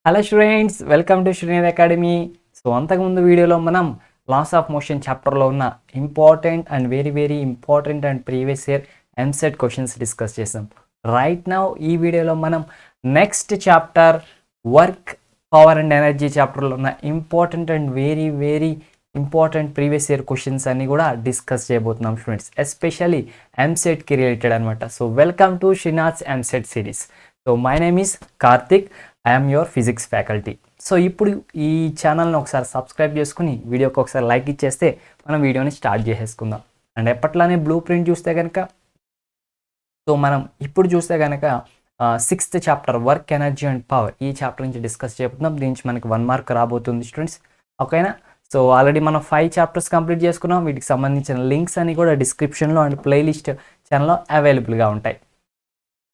Hello students, welcome to Srinidhi Academy. So అంతకుముందు వీడియోలో మనం లాస్ ఆఫ్ మోషన్ చాప్టర్లో ఉన్న important and very important and previous year EAMCET questions discuss చేసాం. Right now ఈ వీడియోలో మనం next chapter work power and energy చాప్టర్లో ఉన్న important and very important previous year questions అన్ని కూడా డిస్కస్ చేయబోతున్నాం స్టూడెంట్స్, ఎస్పెషల్లీ ఎంసెట్కి రిలేటెడ్ అనమాట. So welcome to Srinath's EAMCET series. So my name is Karthik, I'm your physics faculty. So ఇప్పుడు ఈ ఛానల్ని ఒకసారి సబ్స్క్రైబ్ చేసుకుని వీడియోకి ఒకసారి లైక్ ఇచ్చేస్తే మనం వీడియోని స్టార్ట్ చేసేసుకుందాం. అండ్ ఎప్పట్లానే బ్లూ ప్రింట్ చూస్తే కనుక, సో మనం ఇప్పుడు చూస్తే కనుక 6th chapter work energy and power, ఈ చాప్టర్ నుంచి డిస్కస్ చేయబోతున్నాం. దీని నుంచి మనకి 1 మార్క్ రాబోతుంది స్టూడెంట్స్, ఓకేనా? సో ఆల్రెడీ మనం 5 చాప్టర్స్ కంప్లీట్ చేసుకున్నాం. వీటికి సంబంధించిన లింక్స్ అన్ని కూడా డిస్క్రిప్షన్లో అండ్ ప్లేలిస్ట్ ఛానల్లో అవైలబుల్గా ఉంటాయి.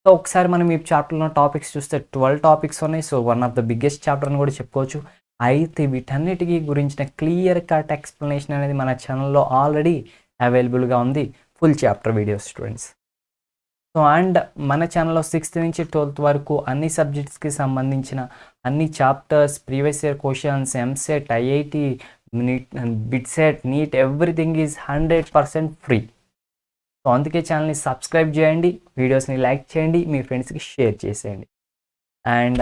సో ఒకసారి మనం ఈ చాప్టర్లో టాపిక్స్ చూస్తే 12 టాపిక్స్ ఉన్నాయి. So one of the biggest chapter అని కూడా చెప్పుకోవచ్చు. అయితే వీటన్నిటికీ గురించిన క్లియర్ కట్ ఎక్స్ప్లెనేషన్ అనేది మన ఛానల్లో ఆల్రెడీ అవైలబుల్గా ఉంది, full chapter videos students. So and మన ఛానల్లో 6th నుంచి 12th వరకు అన్ని సబ్జెక్ట్స్కి సంబంధించిన అన్ని chapters, previous year questions, EAMCET, IIT, BITSAT, NEET, everything is 100% free. So అందుకే ఛానల్ని సబ్స్క్రైబ్ చేయండి, వీడియోస్ని లైక్ చేయండి, మీ ఫ్రెండ్స్కి షేర్ చేసేయండి. అండ్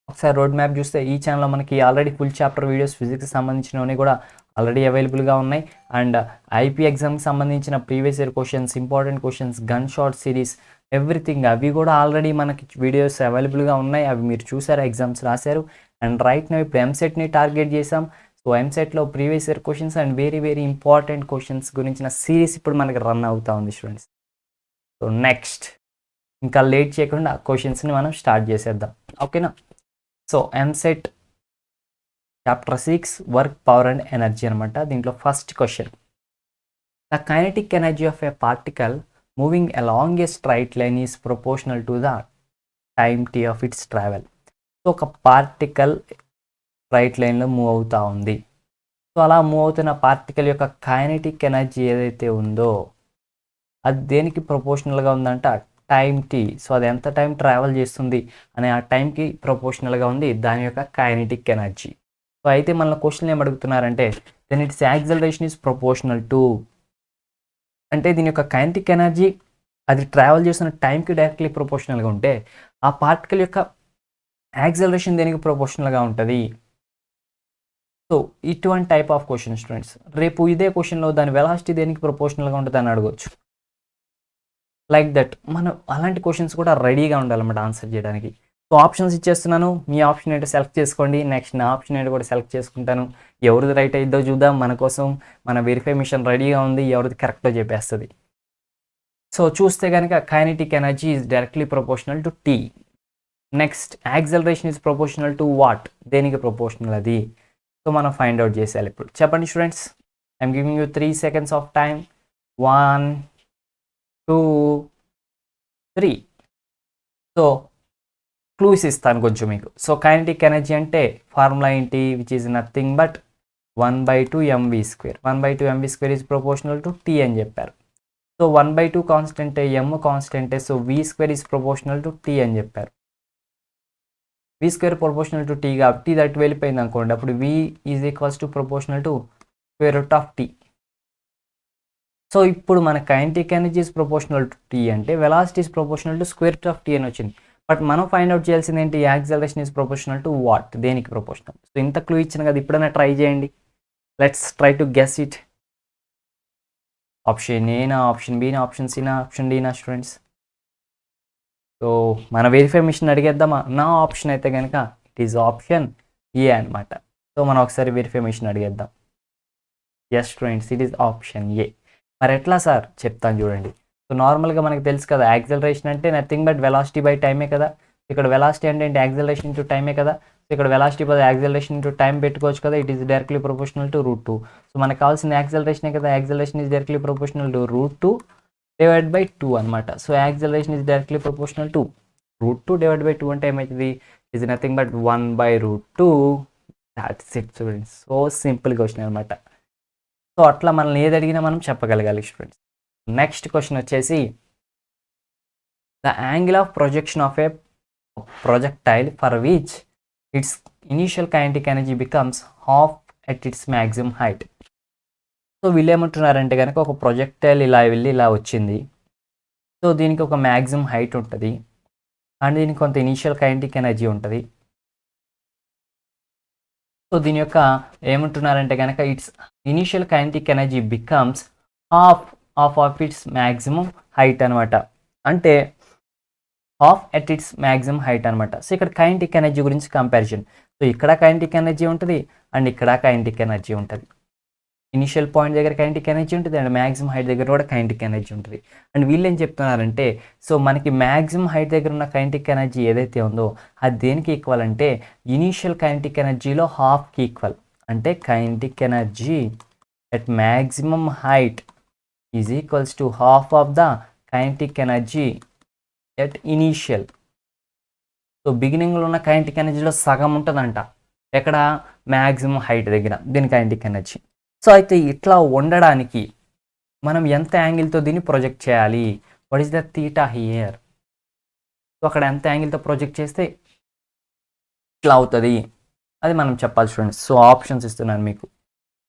ఒకసారి రోడ్ మ్యాప్ చూస్తే ఈ ఛానల్లో మనకి ఆల్రెడీ ఫుల్ చాప్టర్ వీడియోస్ ఫిజిక్స్కి సంబంధించినవి కూడా ఆల్రెడీ అవైలబుల్గా ఉన్నాయి. అండ్ ఐపీ ఎగ్జామ్కి సంబంధించిన previous year questions, important questions, gun shot series, everything అవి కూడా ఆల్రెడీ మనకి వీడియోస్ అవైలబుల్గా ఉన్నాయి. అవి మీరు చూసారు, ఎగ్జామ్స్ రాశారు. అండ్ రైట్ నౌ ఇప్పుడు ఎంసెట్ని టార్గెట్ చేసాం. సో ఎంసెట్లో previous year questions and very important questions గురించిన సిరీస్ ఇప్పుడు మనకి రన్ అవుతూ ఉంది స్టూడెంట్స్. సో నెక్స్ట్ ఇంకా లేట్ చేయకుండా క్వశ్చన్స్ని మనం స్టార్ట్ చేసేద్దాం, ఓకేనా? So EAMCET chapter 6 work power and energy అనమాట. దీంట్లో first question, the kinetic energy of a particle moving along a straight line is proportional to the time t of its travel. So ఒక particle right లైన్లో move అవుతూ ఉంది. So అలా move అవుతున్న particle యొక్క kinetic energy ఏదైతే ఉందో అది దేనికి ప్రపోర్షనల్గా ఉందంట? Time tea. సో అది ఎంత టైం ట్రావెల్ చేస్తుంది అనే ఆ టైంకి ప్రపోర్షనల్గా ఉంది దాని యొక్క కైనెటిక్ ఎనర్జీ. సో అయితే మన క్వశ్చన్ ఏం అడుగుతున్నారంటే, then its acceleration is proportional to, అంటే దీని యొక్క కైనెటిక్ ఎనర్జీ అది ట్రావెల్ చేస్తున్న టైంకి డైరెక్ట్లీ ప్రపోర్షనల్గా ఉంటే ఆ పార్టికల్ యొక్క యాక్సలరేషన్ దేనికి ప్రపోర్షనల్గా ఉంటుంది? సో ఇటువంటి టైప్ ఆఫ్ క్వశ్చన్ స్టూడెంట్స్, రేపు ఇదే క్వశ్చన్లో దాని వెలాసిటీ దేనికి ప్రపోర్షనల్గా ఉంటుంది అని అడగవచ్చు. లైక్ దట్ మనం అలాంటి క్వశ్చన్స్ కూడా రెడీగా ఉండాలన్నమాట ఆన్సర్ చేయడానికి. సో ఆప్షన్స్ ఇచ్చేస్తున్నాను, మీ ఆప్షన్ ఏంటో సెలెక్ట్ చేసుకోండి. నెక్స్ట్ నా ఆప్షన్ ఏంటో కూడా సెలెక్ట్ చేసుకుంటాను. ఎవరిది రైట్ అయిద్దో చూద్దాం. మన కోసం మన వెరిఫై మిషన్ రెడీగా ఉంది, ఎవరిది కరెక్టో చెప్పేస్తుంది. సో చూస్తే కనుక kinetic energy is directly proportional to t. Next acceleration is proportional to what, దేనికి ప్రపోర్షనల్ అది? సో మనం ఫైండ్ అవుట్ చేసేయాలి. ఇప్పుడు చెప్పండి students, I'm giving you 3 seconds of time. 1 2 3. So clues ఇస్తాను కొంచెం మీకు. సో కైనెటిక్ ఎనర్జీ అంటే ఫార్ములా ఏంటి? Which is nothing but 1/2 mv². 1/2 mv² is proportional to t అని చెప్పారు. సో 1/2 కాన్స్టెంటే, m కాన్స్టెంటే, so v² is proportional to t అని చెప్పారు. v² ప్రపోర్షనల్ టు టీ కాబట్టి దట్ వెళ్ళిపోయింది అనుకోండి, అప్పుడు v is equals to proportional to √t. So ఇప్పుడు మన kinetic energy is proportional to t అంటే velocity is proportional to √t అని వచ్చింది. బట్ మనం ఫైండ్ అవుట్ చేయాల్సింది ఏంటి? Acceleration is proportional to what, దేనికి ప్రపోర్షనల్? సో ఇంత క్లూ ఇచ్చిన కదా, ఇప్పుడైనా ట్రై చేయండి. Let's try to guess it. Option ఏనా, ఆప్షన్ బీనా, ఆప్షన్ సీనా, ఆప్షన్ డీనా స్టూడెంట్స్? సో మన వెరిఫై మిషన్ అడిగేద్దామా? నా ఆప్షన్ అయితే కనుక ఇట్ ఈజ్ ఆప్షన్ ఏ అనమాట. సో మనం ఒకసారి వెరిఫై మిషన్ అడిగేద్దాం. Yes students, it is option A. మరి ఎట్లా సార్? చెప్తాను చూడండి. సో నార్మల్గా మనకు తెలుసు కదా, యాక్సలరేషన్ అంటే నథింగ్ బట్ వెలాసిటీ బై టైమే కదా. ఇక్కడ వెలాసిటీ అంటే ఏంటి? యాక్సలరేషన్ ఇంటూ టైమే కదా. సో ఇక్కడ velocity by acceleration into time పెట్టుకోవచ్చు కదా. It is directly proportional to √2. So మనకు కావాల్సిన యాక్సలరేషనే కదా. Acceleration is directly proportional to √2 divide by 2 అనమాట. So acceleration is directly proportional to √2 divide by 2 అంటే ఏమవుతుంది? Is nothing but 1/√2. That's it students. So simple question అనమాట. So అట్లా మనల్ని ఏది అడిగినా మనం చెప్పగలగాలి స్టూడెంట్స్. నెక్స్ట్ క్వశ్చన్ వచ్చేసి, the angle of projection of A projectile for which it's initial kinetic energy becomes half at its maximum height. So వీళ్ళు ఏమంటున్నారంటే కనుక ఒక ప్రొజెక్టైల్ ఇలా వెళ్ళి ఇలా వచ్చింది. సో దీనికి ఒక మ్యాక్సిమం హైట్ ఉంటుంది అండ్ దీనికి కొంత ఇనీషియల్ కైనెటిక్ ఎనర్జీ ఉంటుంది. సో దీని యొక్క ఏమంటున్నారంటే కనుక it's initial kinetic energy becomes half of it's maximum height అనమాట. అంటే half at its maximum height అనమాట. సో ఇక్కడ కైనెటిక్ ఎనర్జీ గురించి కంపారిజన్. సో ఇక్కడ కైనెటిక్ ఎనర్జీ ఉంటుంది అండ్ ఇక్కడ కైనెటిక్ ఎనర్జీ ఉంటుంది. ఇనిషియల్ పాయింట్ దగ్గర కైనెటిక్ ఎనర్జీ ఉంటుంది అండ్ మ్యాక్సిమం హైట్ దగ్గర కూడా కైనెటిక్ ఎనర్జీ ఉంటుంది. అండ్ వీళ్ళు ఏం చెప్తున్నారంటే సో మనకి మ్యాక్సిమం హైట్ దగ్గర ఉన్న కైనెటిక్ ఎనర్జీ ఏదైతే ఉందో అది దేనికి ఈక్వల్ అంటే ఇనీషియల్ కైనెటిక్ ఎనర్జీలో హాఫ్కి ఈక్వల్. అంటే kinetic energy at maximum height is equals to half of the kinetic energy at initial. So బిగినింగ్లో ఉన్న కైనెటిక్ ఎనర్జీలో సగం ఉంటుందంట ఎక్కడ మ్యాక్సిమం హైట్ దగ్గర దీని కైనెటిక్ ఎనర్జీ. సో అయితే ఇట్లా ఉండడానికి మనం ఎంత యాంగిల్తో దీన్ని ప్రొజెక్ట్ చేయాలి? What is the theta here? So అక్కడ ఎంత యాంగిల్తో ప్రొజెక్ట్ చేస్తే ఇట్లా అవుతుంది అది మనం చెప్పాలి స్టూడెంట్స్. సో ఆప్షన్స్ ఇస్తున్నాను మీకు.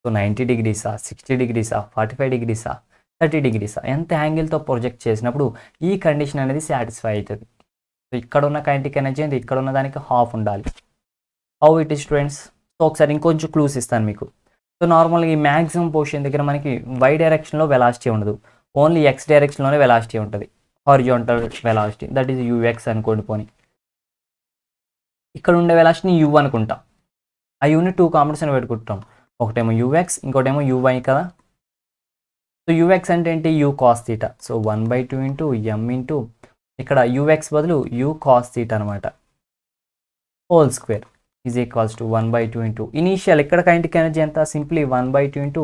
So 90 degrees, 60 degrees, 45 degrees, 30 degrees ఎంత యాంగిల్తో ప్రొజెక్ట్ చేసినప్పుడు ఈ కండిషన్ అనేది సాటిస్ఫై అవుతుంది. సో ఇక్కడ ఉన్న కైనెటిక్ ఎనర్జీ అనేది ఇక్కడ ఉన్న దానికి హాఫ్ ఉండాలి. How it is students? So ఒకసారి ఇంకొంచెం క్లూస్ ఇస్తాను మీకు. సో నార్మల్గా ఈ మ్యాక్సిమం పొజిషన్ దగ్గర మనకి వై డైరెక్షన్లో వెలాసిటీ ఉండదు, ఓన్లీ ఎక్స్ డైరెక్షన్లోనే వెలాసిటీ ఉంటుంది. Horizontal velocity that is UX అనుకోండి. పోనీ ఇక్కడ ఉండే వెలాసిటీని యూ అనుకుంటాం. ఆ యూని 2 కాంపిటీషన్ పెట్టుకుంటాం. ఒకటేమో యూఎక్స్ ఇంకోటేమో యూవై కదా. సో యూఎక్స్ అంటే ఏంటి? U cos theta. So 1/2 into m into ఇక్కడ యూఎక్స్ బదులు యూ కాస్ థీటా అనమాట whole square is equals to 1/2 into initial. ఇక్కడ కైనెటిక్ ఎనర్జీ ఎంత? Simply 1/2 into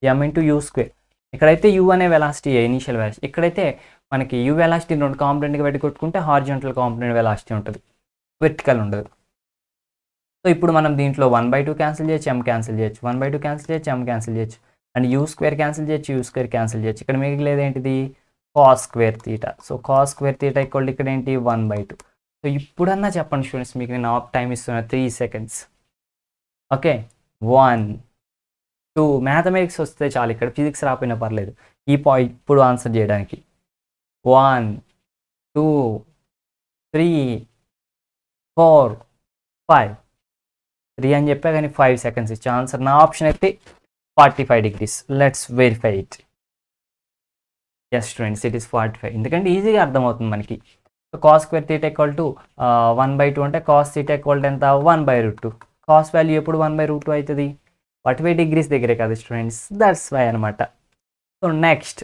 m into u square. ఇక్కడైతే యూ అనే వెలాసిటీ ఇనీషియల్ వెలాసిటీ, ఇక్కడైతే మనకి యూ వెలాసిటీ 2 కాంపోనెంట్గా పెట్టి కొట్టుకుంటే హారిజాంటల్ కాంపోనెంట్ వెలాసిటీ ఉంటుంది, వెర్టికల్ ఉండదు. సో ఇప్పుడు మనం దీంట్లో 1/2 క్యాన్సిల్ చేయొచ్చు, ఎం క్యాన్సిల్ చేయొచ్చు, 1/2 క్యాన్సిల్ చేయొచ్చు, ఎం క్యాన్సిల్ చేయొచ్చు అండ్ యూ స్క్వేర్ క్యాన్సిల్ చేయొచ్చు, యూ స్క్వేర్ క్యాన్సిల్ చేయొచ్చు. ఇక్కడ మిగిలేదు ఏంటిది? Cos square theta. So cos square theta equal ఇక్కడ ఏంటి? 1/2. సో ఇప్పుడన్నా చెప్పండి స్టూడెంట్స్, మీకు నేను టైం ఇస్తున్నా 3 seconds. ఓకే 1 2 మ్యాథమెటిక్స్ వస్తే చాలు, ఇక్కడ ఫిజిక్స్ రాకపోయినా పర్లేదు ఈ పాయింట్ ఇప్పుడు ఆన్సర్ చేయడానికి. 1 2 3 4 5 3 అని చెప్పా కానీ 5 seconds ఇచ్చే ఆన్సర్. నా ఆప్షన్ అయితే 45 degrees. Let's verify it. Yes students it is 45. ఎందుకంటే ఈజీగా అర్థమవుతుంది మనకి. So cos square theta equal to 1/2 అంటే కాస్ థీటా ఈక్వల్ టు ఎంత? 1/√2. కాస్ వాల్యూ ఎప్పుడు 1/√2 అవుతుంది? 45 degrees దగ్గరే కదా స్టూడెంట్స్, దట్స్ వై అనమాట. So next,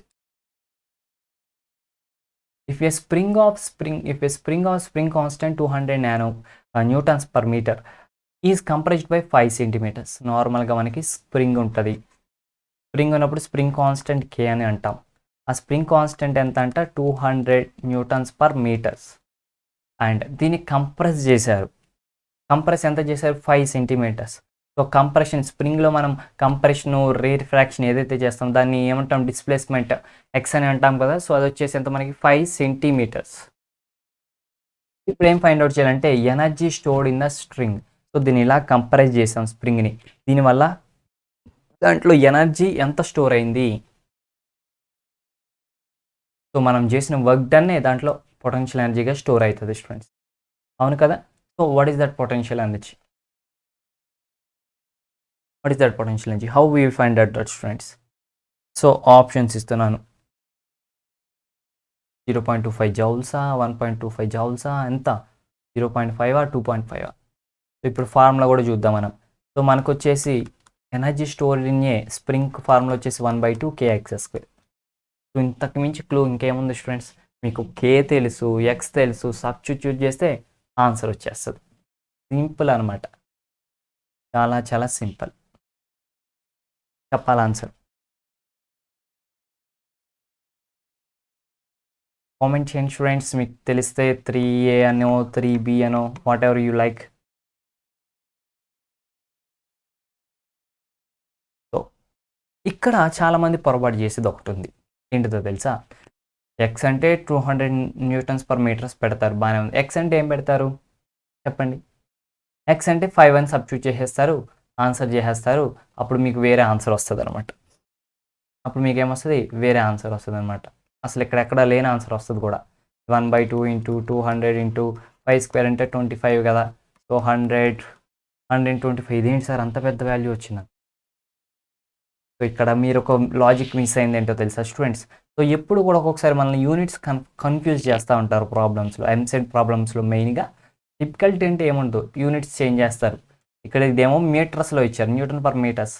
if a spring of constant 200 newtons per meter is compressed by 5 centimeters. నార్మల్గా మనకి స్ప్రింగ్ ఉంటుంది. స్ప్రింగ్ ఉన్నప్పుడు స్ప్రింగ్ కాన్స్టెంట్ కే అని అంటాం. ఆ స్ప్రింగ్ కాన్స్టెంట్ ఎంత అంట? 200 newtons per meters. అండ్ దీన్ని కంప్రెస్ చేశారు. కంప్రెస్ ఎంత చేశారు? 5 centimeters. సో కంప్రెషన్, స్ప్రింగ్లో మనం కంప్రెషను రేర్ ఫ్రాక్షన్ ఏదైతే చేస్తాం దాన్ని ఏమంటాం? డిస్ప్లేస్మెంట్ ఎక్స్ అని అంటాం కదా. సో అది వచ్చేసి ఎంత మనకి? 5 centimeters. ఇప్పుడు ఏం ఫైండ్ అవుట్ చేయాలంటే energy stored in the string. So దీన్ని ఇలా కంప్రెస్ చేసాం స్ప్రింగ్ని, దీనివల్ల దాంట్లో ఎనర్జీ ఎంత స్టోర్ అయింది. సో మనం చేసిన వర్క్ డన్నే దాంట్లో పొటెన్షియల్ ఎనర్జీగా స్టోర్ అవుతుంది స్టూడెంట్స్, అవును కదా. So what is that potential energy? What is that potential energy? How we will find that students? So options ఇస్తున్నాను. 0.25 జౌల్సా, 1.25 జౌల్సా, ఎంత? 0.5 2.5. సో ఇప్పుడు ఫార్ములా కూడా చూద్దాం మనం. సో మనకు వచ్చేసి energy store in a spring formula వచ్చేసి 1/2 kx². సో ఇంతకు మించి క్లూ ఇంకేముంది స్టూడెంట్స్? మీకు కే తెలుసు, ఎక్స్ తెలుసు, సబ్స్టిట్యూట్ చేస్తే ఆన్సర్ వచ్చేస్తుంది. సింపుల్ అనమాట, చాలా చాలా సింపుల్. చెప్పాలి ఆన్సర్. కామెంట్ చేయండి స్టూడెంట్స్, మీకు తెలిస్తే 3A అనో 3B అనో what ever you like. So ఇక్కడ చాలామంది పొరపాటు చేసేది ఒకటి ఉంది, ఏంటిదో తెలుసా? ఎక్స్ అంటే 200 newtons per meter పెడతారు, బాగానే ఉంది. ఎక్స్ అంటే ఏం పెడతారు చెప్పండి? ఎక్స్ అంటే 5 అని సబ్స్టిట్యూట్ చేసేస్తారు, ఆన్సర్ చేసేస్తారు. అప్పుడు మీకు వేరే ఆన్సర్ వస్తుంది అనమాట. అప్పుడు మీకు ఏమొస్తుంది, వేరే ఆన్సర్ వస్తుంది అనమాట. అసలు ఎక్కడ లేని ఆన్సర్ వస్తుంది కూడా. 1/2 ఇంటూ 200 ఇంటూ 5² అంటే 25 కదా. సో 100, 125. ఇదేంటి సార్ అంత పెద్ద వాల్యూ వచ్చింది. సో ఇక్కడ మీరు ఒక లాజిక్ మిస్ అయింది ఏంటో తెలుసా స్టూడెంట్స్. సో ఎప్పుడు కూడా ఒక్కొక్కసారి మనల్ని యూనిట్స్ కన్ఫ్యూజ్ చేస్తూ ఉంటారు ప్రాబ్లమ్స్లో. ఎంసెట్ ప్రాబ్లమ్స్లో మెయిన్గా డిఫికల్టీ అంటే ఏముండదు, యూనిట్స్ చేంజ్ చేస్తారు. ఇక్కడ ఇదేమో మీటర్స్లో ఇచ్చారు, న్యూటన్ పర్ మీటర్స్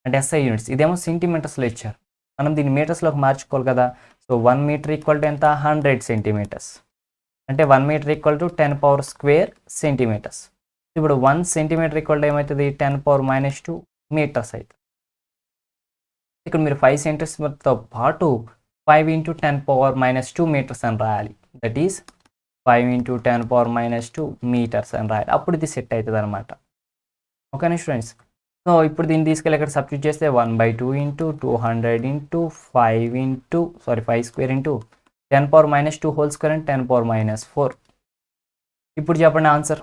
అంటే SI యూనిట్స్. ఇదేమో సెంటీమీటర్స్లో ఇచ్చారు, మనం దీన్ని మీటర్స్లోకి మార్చుకోవాలి కదా. సో 1 మీటర్ ఈక్వల్ టు ఎంత, 100 సెంటీమీటర్స్. అంటే 1 మీటర్ ఈక్వల్ టు 10⁻² సెంటీమీటర్స్. ఇప్పుడు 1 సెంటీమీటర్ ఈక్వల్ టు ఏమవుతుంది, 10⁻⁻² మీటర్స్ అవుతుంది. ఇక్కడ మీరు 5 సెంటీమీటర్స్తో పాటు 5 ఇంటూ 10⁻² మీటర్స్ అని రాయాలి. దట్ ఈస్ 5 ఇంటూ 10⁻² మీటర్స్ అని రాయాలి. అప్పుడు ఇది సెట్ అవుతుంది అనమాట. ఓకేనా స్టూడెంట్స్. సో ఇప్పుడు దీన్ని తీసుకెళ్ళి ఇక్కడ సబ్స్టిట్యూట్ చేస్తే 1/2 into 200 into 5 into 5² into 10⁻² whole square and 10⁻⁴. ఇప్పుడు చెప్పండి ఆన్సర్.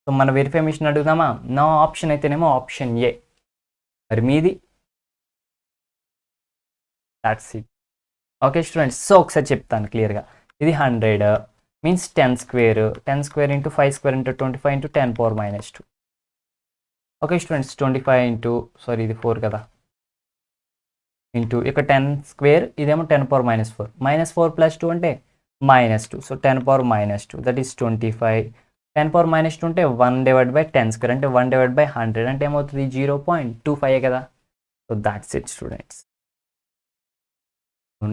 సో మన వెరిఫై మిషన్ అడుగుదామా. నా ఆప్షన్ అయితేనేమో ఆప్షన్ ఏ, మరి మీది that's it. Okay students. So ఒకసారి చెప్తాను క్లియర్గా. ఇది 100 means 10² into 5² into 25 into 10⁻². Okay students. 25 into ఇది 4 కదా, ఇంటూ ఇక్కడ 10², ఇదేమో 10⁻⁴. -4 + 2 అంటే -2. So 10⁻², that is 25. 10⁻² అంటే 1/10² అంటే 1/100 అంటే ఏమవుతుంది, 0.25 కదా. So that's it students.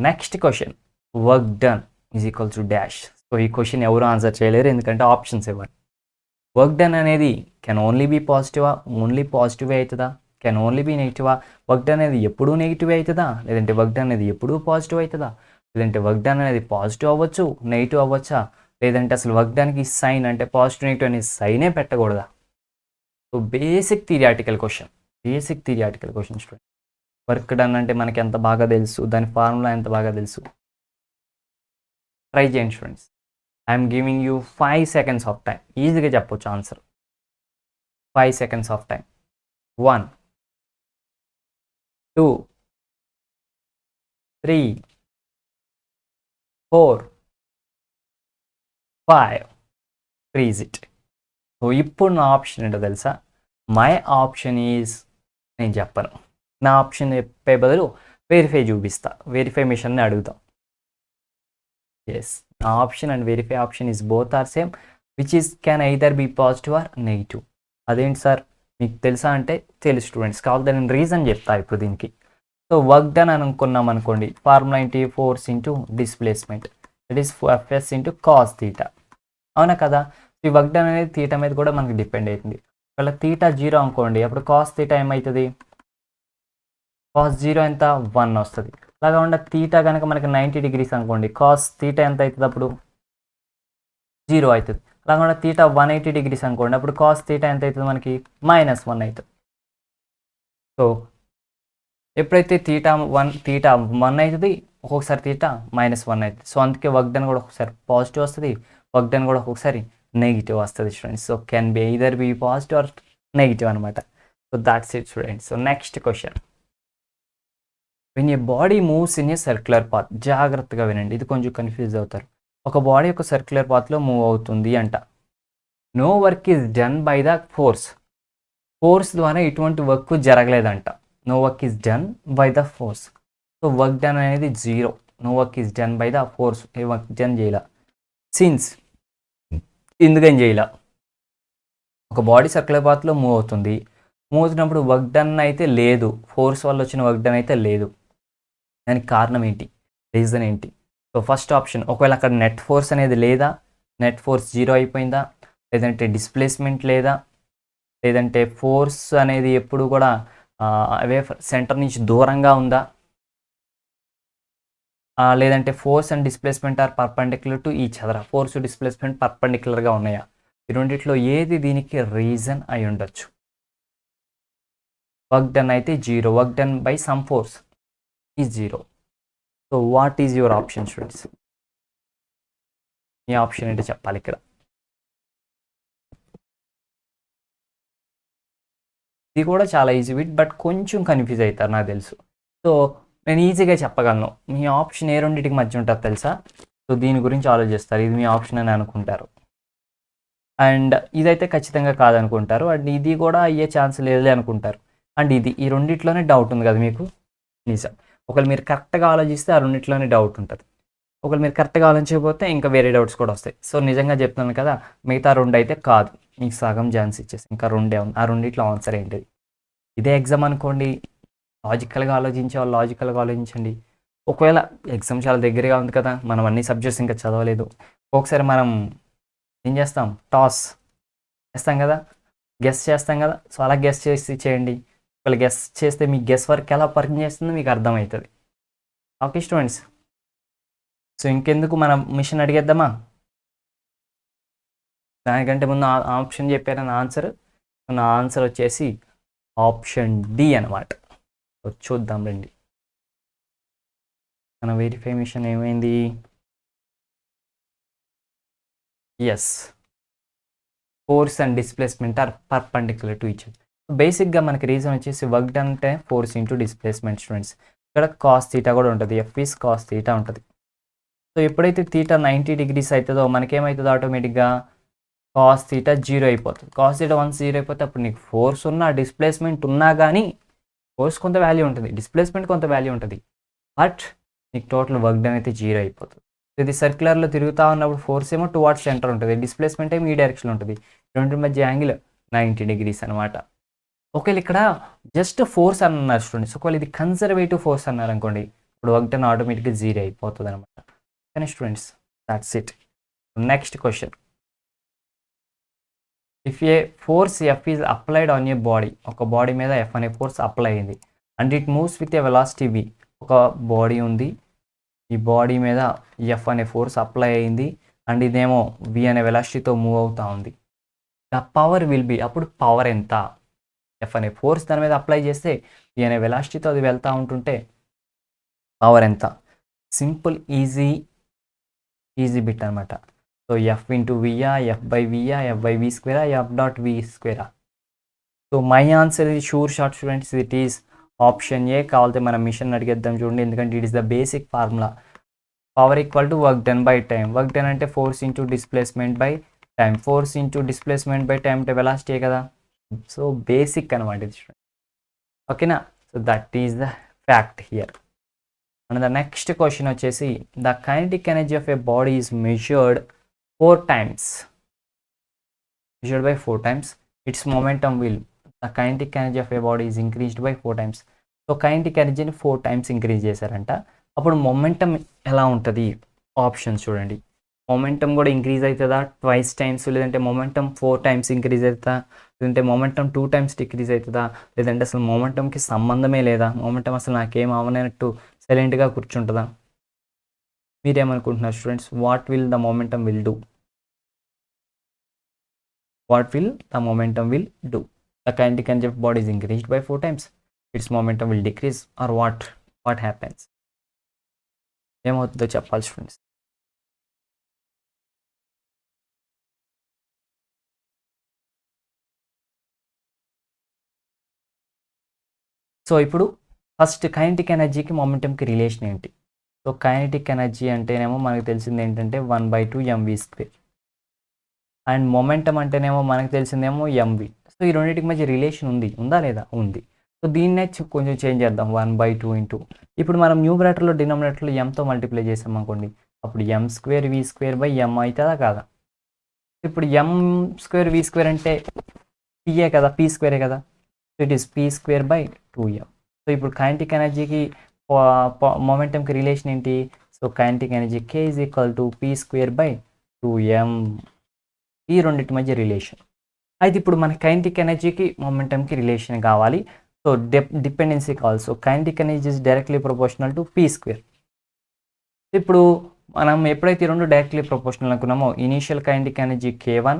Next question, work done is equal to dash. So ఈ క్వశ్చన్ ఎవరు ఆన్సర్ చేయలేరు, ఎందుకంటే ఆప్షన్స్ ఇవ్వండి. వర్క్ డన్ అనేది కెన్ ఓన్లీ బీ పాజిటివా, ఓన్లీ పాజిటివే అవుతుందా, కెన్ ఓన్లీ బీ నెగిటివా, వర్క్ డన్ అనేది ఎప్పుడూ నెగిటివ్ అవుతుందా, లేదంటే వర్క్ డన్ అనేది ఎప్పుడూ పాజిటివ్ అవుతుందా, లేదంటే వర్క్ డన్ అనేది పాజిటివ్ అవ్వచ్చు, నెగిటివ్ అవ్వచ్చా, లేదంటే అసలు వర్క్ డన్కి సైన్ అంటే పాజిటివ్ నెగిటివ్ అనే సైనే పెట్టకూడదా. So basic theoretical question student. Work done అంటే మనకి ఎంత బాగా తెలుసు, దాని ఫార్ములా ఎంత బాగా తెలుసు. ట్రై చేయండి students. I'm giving you 5 seconds of time. ఈజీగా చెప్పొచ్చు answer. 5 seconds of time. 1, 2, 3, 4, 5. Freeze it. So ఇప్పుడు నా ఆప్షన్ ఏంటో తెలుసా. మై ఆప్షన్ ఈజ్, నేను చెప్పను. నా ఆప్షన్ చెప్పే బదులు వెరిఫై చూపిస్తా, వెరిఫై మిషన్ని అడుగుతాం. ఎస్, నా option and verify option is both are same, which is can either be positive or negative. అదేంటి సార్ మీకు తెలుసా అంటే తెలుసు స్టూడెంట్స్, కావాలి నేను రీజన్ చెప్తా ఇప్పుడు దీనికి. సో వర్క్ డన్ అని అనుకున్నాం అనుకోండి, ఫార్ములా ఏంటి, force into displacement, that is FS into cos theta. అవునా కదా. ఈ వర్క్ డన్ అనేది తీటా మీద కూడా మనకి డిపెండ్ అవుతుంది. ఒకవేళ తీటా 0 అనుకోండి, అప్పుడు కాస్ తీటా ఏమవుతుంది, కాస్ 0 ఎంత, 1 వస్తుంది. అలాగా ఉండ తీటా కనుక మనకి 90 degrees అనుకోండి, కాస్ తీటా ఎంత అవుతుంది, అప్పుడు 0 అవుతుంది. అలాగా ఉండ తీటా 180 degrees అనుకోండి, అప్పుడు కాస్ తీటా ఎంత అవుతుంది మనకి, -1 అవుతుంది. సో ఎప్పుడైతే తీటా 1 అవుతుంది, ఒక్కొక్కసారి తీటా -1 అవుతుంది. సో అందుకే వర్క్ డన్ కూడా ఒకసారి పాజిటివ్ వస్తుంది, వర్క్ డన్ కూడా ఒక్కొక్కసారి నెగిటివ్ వస్తుంది students. So can be either be positive or negative అనమాట. So that's it students. So next question, when a body moves in a circular path. జాగ్రత్తగా వినండి, ఇది కొంచెం కన్ఫ్యూజ్ అవుతారు. ఒక బాడీ ఒక సర్క్యులర్ పాత్లో మూవ్ అవుతుంది అంట. No work is done by the force ద్వారా ఎటువంటి వర్క్ జరగలేదంట. No work is done by the force. So work done అనేది 0. No work is done by the force, a work done చేయాల. Since ఎందుకని చేయాల, ఒక బాడీ సర్క్యులర్ పాత్లో move అవుతుంది, మూవ్ అవుతున్నప్పుడు వర్క్ డన్ అయితే లేదు, ఫోర్స్ వల్ల వచ్చిన వర్క్ డన్ అయితే లేదు. దానికి కారణం ఏంటి, రీజన్ ఏంటి. సో ఫస్ట్ ఆప్షన్, ఒకవేళ అక్కడ నెట్ ఫోర్స్ అనేది లేదా, నెట్ ఫోర్స్ 0 అయిపోయిందా, లేదంటే డిస్ప్లేస్మెంట్ లేదా, లేదంటే ఫోర్స్ అనేది ఎప్పుడు కూడా అవే సెంటర్ నుంచి దూరంగా ఉందా, లేదంటే force and displacement are perpendicular to each other. Force displacement పర్పెండిక్యులర్గా ఉన్నాయా, ఈ రెండిట్లో ఏది దీనికి రీజన్ అయి ఉండొచ్చు. వర్క్ డన్ అయితే 0, work done by some force is 0. So what is your option students. Me option ఏంటో చెప్పాలి ఇక్కడ. ఇది కూడా చాలా ఈజీ బిట్, బట్ కొంచెం కన్ఫ్యూజ్ అవుతారు నాకు తెలుసు. సో నేను ఈజీగా చెప్పగలను. మీ ఆప్షన్ ఏ రెండింటికి మధ్య ఉంటుంది తెలుసా? సో దీని గురించి ఆలోచిస్తారు, ఇది మీ ఆప్షన్ అని అనుకుంటారు. అండ్ ఇదైతే ఖచ్చితంగా కాదనుకుంటారు. అండ్ ఇది కూడా అయ్యే ఛాన్స్ లేదులే అనుకుంటారు. అండ్ ఇది ఈ రెండిట్లోనే డౌట్ ఉంది కదా మీకు? నిజం. ఒకవేళ మీరు కరెక్ట్గా ఆలోచిస్తే ఆ రెండిట్లోనే డౌట్ ఉంటుంది. ఒకవేళ మీరు కరెక్ట్గా ఆలోచించకపోతే ఇంకా వేరే డౌట్స్ కూడా వస్తాయి. సో నిజంగా చెప్తున్నాను కదా, మిగతా రెండు అయితే కాదు. మీకు సగం ఛాన్స్ ఇచ్చేసి ఇంకా రెండే ఉంది. ఆ రెండిట్లో ఆన్సర్ ఏంటిది? ఇదే ఎగ్జామ్ అనుకోండి, లాజికల్గా ఆలోచించే వాళ్ళు లాజికల్గా ఆలోచించండి. ఒకవేళ ఎగ్జామ్ చాలా దగ్గరగా ఉంది కదా, మనం అన్ని సబ్జెక్ట్స్ ఇంకా చదవలేదు, ఒకసారి మనం ఏం చేస్తాం, టాస్ చేస్తాం కదా, గెస్ చేస్తాం కదా. సో అలా గెస్ చేసి చేయండి. ఒకవేళ గెస్ చేస్తే మీ గెస్ వర్క్ ఎలా పనిచేస్తుందో మీకు అర్థమవుతుంది. ఓకే స్టూడెంట్స్, సో ఇంకెందుకు మనం మిషన్ అడిగేద్దామా? దానికంటే ముందు ఆప్షన్ చెప్పారు నా ఆన్సర్. నా ఆన్సర్ వచ్చేసి ఆప్షన్ డి అనమాట. చూద్దాం రండి, మన వెరిఫై మిషన్ ఏమైంది? Yes, force and displacement are perpendicular to each other. బేసిక్గా మనకి రీజన్ వచ్చేసి వర్క్ డన్ అంటే ఫోర్స్ ఇంటూ డిస్ప్లేస్మెంట్ స్టూడెంట్స్. ఇక్కడ కాస్ తీటా కూడా ఉంటుంది, ఎఫ్ ఈస్ కాస్ తీటా ఉంటుంది. సో ఎప్పుడైతే తీటా 90 degrees అవుతుందో మనకేమవుతుందో ఆటోమేటిక్గా కాస్ తీటా 0 అయిపోతుంది. కాస్ తీటా 0 అయిపోతే అప్పుడు నీకు ఫోర్స్ ఉన్నా డిస్ప్లేస్మెంట్ ఉన్నా కానీ ఫోర్స్ కొంత వాల్యూ ఉంటుంది, డిస్ప్లేస్మెంట్ కొంత వాల్యూ ఉంటుంది, బట్ నీకు టోటల్ వర్క్ డన్ అయితే 0 అయిపోతుంది. ఇది సర్క్యులర్లో తిరుగుతూ ఉన్నప్పుడు ఫోర్స్ ఏమో టువార్డ్స్ సెంటర్ ఉంటుంది, డిస్ప్లేస్మెంట్ ఏమో ఈ డైరెక్షన్ ఉంటుంది. రెండు మధ్య యాంగిల్ 90 degrees అనమాట. ఒకవేళ ఇక్కడ జస్ట్ ఫోర్స్ అన్నారు స్టూడెంట్స్, ఒకవేళ ఇది కన్జర్వేటివ్ ఫోర్స్ అన్నారు అనుకోండి, ఇప్పుడు వర్క్ డన్ ఆటోమేటిక్గా 0 అయిపోతుంది అనమాట. కానీ students that's it. Next question, if a force F is applied on a body, ఒక బాడీ మీద ఎఫ్ అనే ఫోర్స్ అప్లై అయింది, and it moves with a velocity v. ఒక బాడీ ఉంది, ఈ బాడీ మీద ఎఫ్ అనే ఫోర్స్ అప్లై అయింది, అండ్ ఇదేమో వి అనే వెలాసిటీతో మూవ్ అవుతూ ఉంది. ద పవర్ విల్ బి, అప్పుడు పవర్ ఎంత? ఎఫ్ అనే ఫోర్స్ దాని మీద అప్లై చేస్తే వి అనే వెలాసిటీతో అది వెళ్తూ ఉంటుంటే పవర్ ఎంత? సింపుల్ ఈజీ బిట్ అనమాట. సో ఎఫ్ ఇంటూ వియా, ఎఫ్ బై వియా, ఎఫ్ బై వి స్క్వేరా, ఎఫ్ డాట్ వి స్క్వేరా. సో మై ఆన్సర్ ఇది sure shot students, it is option A. కావాలంటే మనం మిషన్ అడిగేద్దాం చూడండి, ఎందుకంటే it is the basic formula. Power equal to work done by time. Work done అంటే force into displacement by time. Force into displacement by time అంటే velocity కదా. So basic అనమాట ఇది స్టూడెంట్. ఓకేనా? So that is the fact here. And the next question వచ్చేసి, the kinetic energy of a body is measured 4 times. Measured by 4 times. Its momentum will, the kinetic energy of a body is increased by 4 times. So kinetic ఎనర్జీని 4 times increase చేశారంట. అప్పుడు momentum ఎలా ఉంటుంది? Options చూడండి. Momentum కూడా increase అవుతుందా 2 times, లేదంటే momentum 4 times increase అవుతుందా, లేదంటే మొమెంటం 2 times డిక్రీజ్ అవుతుందా, లేదంటే అసలు మొమెంటంకి సంబంధమే లేదా, మొమెంటం అసలు నాకేం అవనట్టు సైలెంట్గా కూర్చుంటుందా? మీరేమనుకుంటున్నారు students? What will the momentum will do? What will the momentum will do? The kinetic energy of body is increased by 4 times. Its momentum will decrease, or what happens? ఏమవుతుందో చెప్పాలి స్టూడెంట్స్. సో ఇప్పుడు first kinetic ఎనర్జీకి మొమెంటంకి relation ఏంటి? So kinetic energy అంటేనేమో మనకు తెలిసింది ఏంటంటే 1/2 mv². అండ్ మొమెంటం అంటేనేమో మనకు తెలిసిందేమో mv. సో ఈ రెండింటికి మధ్య రిలేషన్ ఉందా లేదా? ఉంది. సో దీన్నే కొంచెం చేంజ్ చేద్దాం, 1/2 ఇంటూ, ఇప్పుడు మనం న్యూమరేటర్లో డినామినేటర్లో ఎంతో మల్టిప్లై చేసాం అనుకోండి, అప్పుడు m² v² బై m అవుతుందా కాదా? ఇప్పుడు m² v² అంటే పిఏ కదా, p² కదా. So it is p² by 2m. So ఇప్పుడు కైనెటిక్ ఎనర్జీకి మొమెంటంకి రిలేషన్ ఏంటి? So kinetic energy k is equal to p² by 2m. ఈ రెండింటి మధ్య రిలేషన్. అయితే ఇప్పుడు మన కైనెటిక్ ఎనర్జీకి మొమెంటంకి రిలేషన్ కావాలి. సో డిపెండెన్సీ కావాలి. So kinetic energy is directly proportional to p². ఇప్పుడు మనం ఎప్పుడైతే ఈ రెండు డైరెక్ట్లీ ప్రపోర్షనల్ అనుకున్నామో, initial kinetic energy k1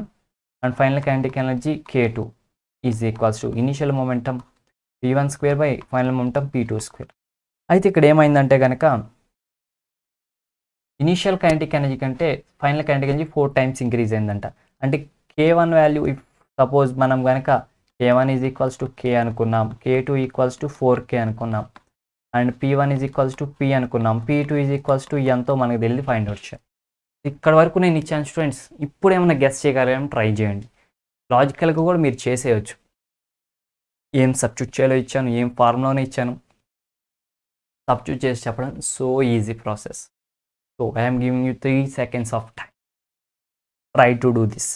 and final kinetic energy k2 is equals to initial momentum p1² by final momentum p2². అయితే ఇక్కడ ఏమైందంటే కనుక, ఇనీషియల్ కైనెటిక్ ఎనర్జీ కంటే final kinetic energy 4 times increase అయిందంట. అంటే k1 వాల్యూ, ఇఫ్ సపోజ్ మనం కనుక K1 is equals to K అనుకున్నాం, K2 ఈక్వల్స్ టు 4K అనుకున్నాం, and P1 is equals to P అనుకున్నాం, P2 ఈజ్ ఈక్వల్స్ టు ఎంతో మనకు తెలియదు, ఫైండ్ అవుట్ చేయాలి. ఇక్కడ వరకు నేను ఇచ్చాను స్టూడెంట్స్. ఇప్పుడు ఏమైనా గెస్ చేయగలమని ట్రై చేయండి. లాజికల్గా కూడా మీరు చేసేయచ్చు. ఏం సబ్స్టిట్యూట్ చేయాలో ఇచ్చాను, ఏం ఫార్ములానే ఇచ్చాను, సబ్స్టిట్యూట్ చేసి చెప్పడం so easy process. So I'm giving you 3 seconds of time. Try to do this.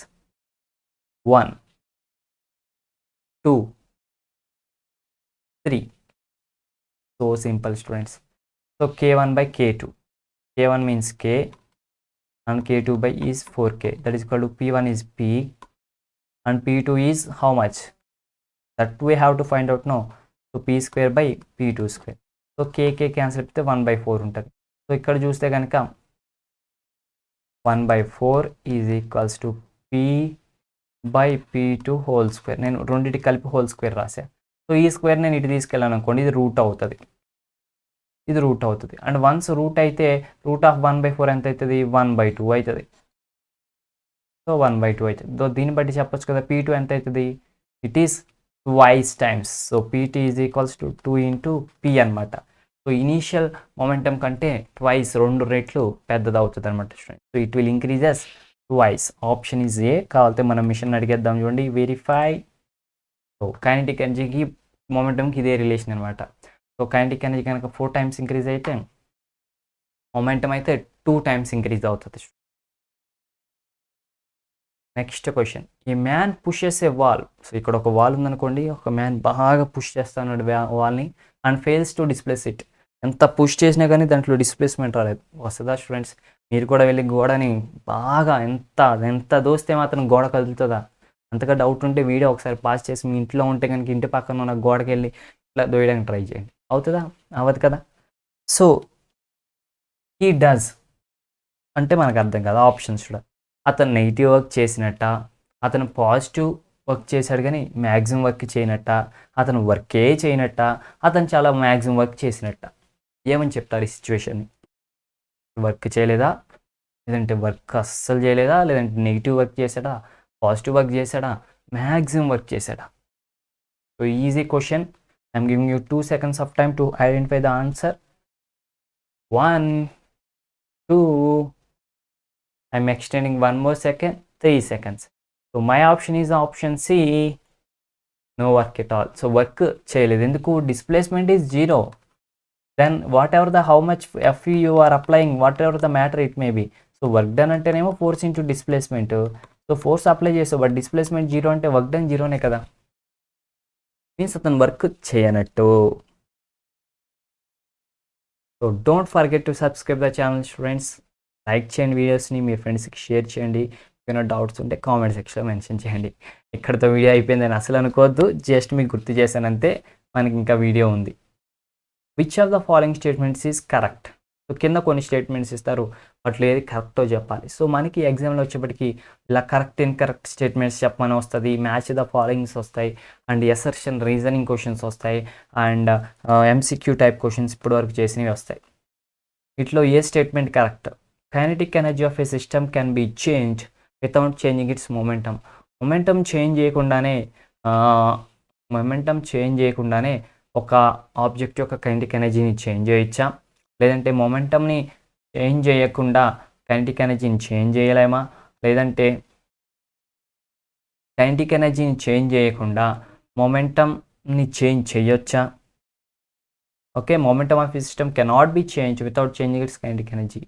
1, 2, 3. So simple students. So K1 by K2. K1 means K and K2 by is 4K. That is equal to P1 is P and P2 is how much? That we have to find out now. So P square by P2 square. So K cancel అయితే 1 by 4 ఉంటుంది. So ఇక్కడ చూస్తే కనుక 1 by 4 is equals to P by P2 whole square. నేను రెండింటి కలిపి whole square రాసా. So ఈ స్క్వేర్ నేను ఇటు తీసుకెళ్ళాను అనుకోండి, ఇది రూట్ అవుతుంది, ఇది రూట్ అవుతుంది. అండ్ వన్స్ రూట్ అయితే రూట్ ఆఫ్ 1/4 ఎంత అవుతుంది? 1/2 అవుతుంది. సో 1/2 అవుతుంది. దీన్ని బట్టి చెప్పొచ్చు కదా P2 ఎంత అవుతుంది? It is twice times. So PT is equals to 2 into P అనమాట. సో ఇనీషియల్ మొమెంటం కంటే ట్వైస్, 2 రెట్లు పెద్దది అవుతుంది అనమాట student. So it will increases twice. Option is a. కావాలంటే మనం మిషన్ అడిగేద్దాం చూడండి, వెరిఫై. సో కైనెటిక్ ఎనర్జీకి మొమెంటంకి ఇదే రిలేషన్ అనమాట. సో కైనెటిక్ ఎనర్జీ కనుక 4 times ఇంక్రీజ్ అయితే మొమెంటం అయితే 2 times ఇంక్రీజ్ అవుతుంది. Next question, a man pushes a wall. So ఇక్కడ ఒక వాల్ ఉందనుకోండి, ఒక మ్యాన్ బాగా పుష్ చేస్తాడు వాల్ని and fails to displace it. ఎంత పుష్ చేసినా కానీ దాంట్లో డిస్ప్లేస్మెంట్ రాలేదు. వస్తుందా స్టూడెంట్స్? మీరు కూడా వెళ్ళి గోడని బాగా ఎంత దోస్తే మాత్రం గోడ కదులుతుందా? అంతగా డౌట్ ఉంటే వీడియో ఒకసారి పాస్ చేసి మీ ఇంట్లో ఉంటే కనుక ఇంటి పక్కన ఉన్న గోడకి వెళ్ళి ఇట్లా దోయడానికి ట్రై చేయండి. అవుతుందా? అవ్వదు కదా. సో హీ డస్ అంటే మనకు అర్థం కదా, ఆప్షన్స్ కూడా. అతను నెగిటివ్ వర్క్ చేసినట్ట, అతను పాజిటివ్ వర్క్ చేశాడు కానీ మ్యాక్సిమం వర్క్ చేయనట్ట, అతను వర్కే చేయనట్ట, అతను చాలా మ్యాక్సిమం వర్క్ చేసినట్ట. ఏమని చెప్తారు ఈ సిచ్యువేషన్ని? వర్క్ చేయలేదా, లేదంటే వర్క్ అస్సలు చేయలేదా, లేదంటే నెగిటివ్ వర్క్ చేశాడా, పాజిటివ్ వర్క్ చేశాడా, మ్యాక్సిమం వర్క్ చేశాడా? So easy question. I'm giving you 2 seconds of time to identify the answer. 1, 2, I'm extending 1 more second, 3 seconds. So my option is option C, no work at all. So work చేయలేదు. ఎందుకు? displacement is 0. Then whatever the how much FE you are applying, whatever the matter it may be. So work done అంటేనేమో force into displacement. So force apply చేసావు, but displacement 0 అంటే work done 0నే కదా. Means అతను work చేయనట్టు. So don't forget to subscribe the channel students. Like చేయండి వీడియోస్ని, మీ ఫ్రెండ్స్కి షేర్ చేయండి. ఏమైనా డౌట్స్ ఉంటే కామెంట్ సెక్షన్లో మెన్షన్ చేయండి. ఇక్కడితో వీడియో అయిపోయిందని అసలు అనుకోవద్దు, జస్ట్ మీకు గుర్తు చేశానంతే. మనకి ఇంకా వీడియో ఉంది. Which of the following statements is correct. So కింద కొన్ని స్టేట్మెంట్స్ ఇస్తారు, వాటిలో ఏది కరెక్టో చెప్పాలి. సో మనకి ఎగ్జామ్లో వచ్చేప్పటికి ఇలా కరెక్ట్ ఇన్కరెక్ట్ స్టేట్మెంట్స్ చెప్పమని వస్తుంది, మ్యాచ్ ద ఫాలోయింగ్స్ వస్తాయి, అండ్ ఎసర్షన్ రీజనింగ్ క్వశ్చన్స్ వస్తాయి, అండ్ MCQ టైప్ క్వశ్చన్స్ ఇప్పటివరకు చేసినవి వస్తాయి. వీటిలో ఏ statement correct? Kinetic energy of a system can be change without changing its momentum. Momentum change చేయకుండానే ఒక ఆబ్జెక్ట్ యొక్క కైనెటిక్ ఎనర్జీని చేంజ్ చేయొచ్చా? లేదంటే మొమెంటంని చేంజ్ చేయకుండా కైనెటిక్ ఎనర్జీని చేంజ్ చేయలేమా? లేదంటే కైనెటిక్ ఎనర్జీని చేంజ్ చేయకుండా మొమెంటంని చేంజ్ చేయొచ్చా? Okay, momentum of system cannot be change without changing its kinetic energy.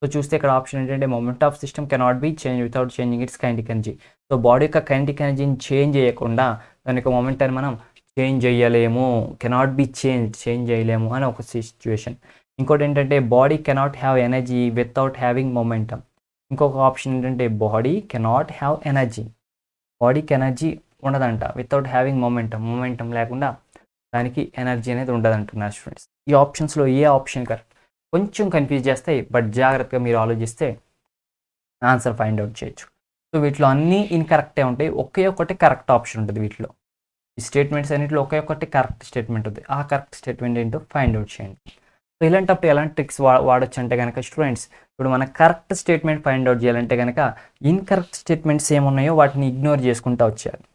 So చూస్తే ఇక్కడ ఆప్షన్ ఏంటంటే momentum of system cannot be change without changing its kinetic energy. So body యొక్క కైనెటిక్ ఎనర్జీని change చేయకుండా దాని యొక్క మొమెంటాన్ని మనం చేంజ్ చేయలేము, కెనాట్ బి చేంజ్ చేయలేము అని ఒక సిచ్యువేషన్. ఇంకోటి ఏంటంటే body cannot have energy without having momentum. ఇంకొక ఆప్షన్ ఏంటంటే బాడీ కెనాట్ హ్యావ్ ఎనర్జీ, బాడీకి ఎనర్జీ ఉండదంట వితౌట్ హ్యావింగ్ మొమెంటం లేకుండా దానికి ఎనర్జీ అనేది ఉండదంటున్నారు స్టూడెంట్స్. ఈ ఆప్షన్స్లో ఏ ఆప్షన్ కరెక్ట్? కొంచెం కన్ఫ్యూజ్ చేస్తాయి, బట్ జాగ్రత్తగా మీరు ఆలోచిస్తే ఆన్సర్ ఫైండ్ అవుట్ చేయొచ్చు. సో వీటిలో అన్నీ ఇన్కరెక్టే ఉంటాయి, ఒకే ఒకటి కరెక్ట్ ఆప్షన్ ఉంటుంది వీటిలో. ఈ స్టేట్మెంట్స్ అన్నింటిలో ఒకే ఒకటి కరెక్ట్ స్టేట్మెంట్ ఉంది. ఆ కరెక్ట్ స్టేట్మెంట్ ఏంటో ఫైండ్ అవుట్ చేయండి. సో ఇలాంటప్పుడు ఎలాంటి ట్రిక్స్ వాడచ్చు అంటే కనుక స్టూడెంట్స్, ఇప్పుడు మన కరెక్ట్ స్టేట్మెంట్ ఫైండ్ అవుట్ చేయాలంటే కనుక ఇన్కరెక్ట్ స్టేట్మెంట్స్ ఏమున్నాయో వాటిని ఇగ్నోర్ చేసుకుంటూ వచ్చేయాలి.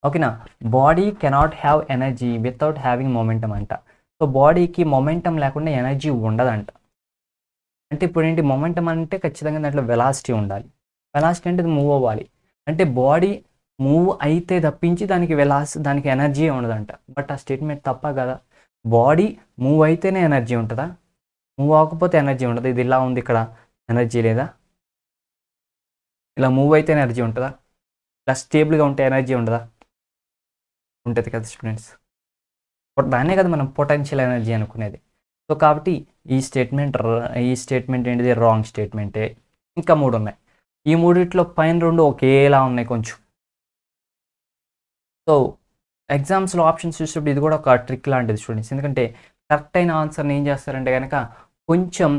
ఓకేనా. Body cannot have energy without having momentum అంట. సో బాడీకి మొమెంటం లేకుండా ఎనర్జీ ఉండదంట. అంటే ఇప్పుడు ఏంటి, మొమెంటం అంటే ఖచ్చితంగా దాంట్లో వెలాసిటీ ఉండాలి. వెలాసిటీ అంటే మూవ్ అవ్వాలి. అంటే బాడీ మూవ్ అయితే తప్పించి దానికి ఎనర్జీ ఉండదంట. బట్ ఆ స్టేట్మెంట్ తప్ప కదా. బాడీ మూవ్ అయితేనే ఎనర్జీ ఉంటుందా? మూవ్ అవ్వకపోతే ఎనర్జీ ఉండదు. ఇది ఇలా ఉంది, ఇక్కడ ఎనర్జీ లేదా? ఇలా మూవ్ అయితే ఎనర్జీ ఉంటుందా? ఇలా స్టేబుల్గా ఉంటే ఎనర్జీ ఉండదా? ఉంటుంది కదా స్టూడెంట్స్. దాన్నే కదా మనం పొటెన్షియల్ ఎనర్జీ అనుకునేది. సో కాబట్టి ఈ స్టేట్మెంట్ ఏంటిది, రాంగ్ స్టేట్మెంటే. ఇంకా 3 ఉన్నాయి. ఈ మూడిట్లో పైన 2 ఒకేలా ఉన్నాయి కొంచెం. సో ఎగ్జామ్స్లో ఆప్షన్స్ చూసేటప్పుడు ఇది కూడా ఒక ట్రిక్ లాంటిది స్టూడెంట్స్. ఎందుకంటే కరెక్ట్ అయిన ఆన్సర్ని ఏం చేస్తారంటే కనుక కొంచెం